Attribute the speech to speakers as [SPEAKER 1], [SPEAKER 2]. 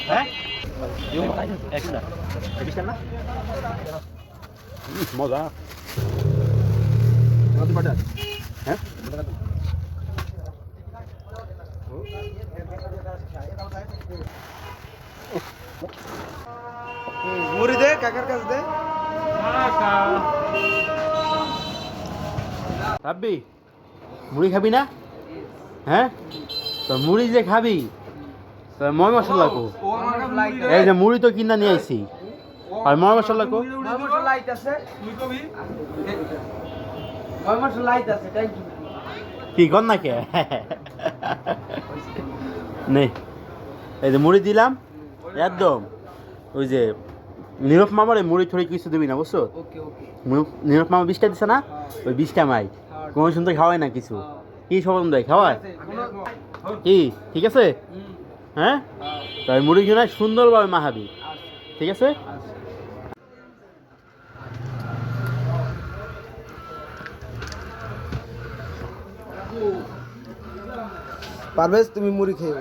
[SPEAKER 1] হ্যাঁ মজা হ্যাঁ
[SPEAKER 2] মুড়ি দে কাকার কাছে দে
[SPEAKER 1] রাব্বি মুড়ি খাবি না হ্যাঁ তো মুড়ি যে খাবি তো ময় মশলা কো এই যে মুড়ি তো কিনা নিয়ে আইছি আর ময় মশলা কো
[SPEAKER 2] লাইট আছে তুই কবি আমার লাইট আছে তাই
[SPEAKER 1] কি কর না কে নেই এই যে মুড়ি দিলাম একদম ওই যে নীরব মামারে মুড়ি ঠুড়ি কিছু দিবি না বুঝছো
[SPEAKER 2] ওকে ওকে
[SPEAKER 1] নীরব মামা 20টা দিছে না ওই 20টা মাই কোনো সুন্দর খাওয়ায় না কিছু কি সবন দেয় খাওয়ায় কি ঠিক আছে হ্যাঁ তাই মুড়ি কিনা সুন্দরভাবে মাখাবি ঠিক আছে
[SPEAKER 2] পারভেজ তুমি মুড়ি খেয়ে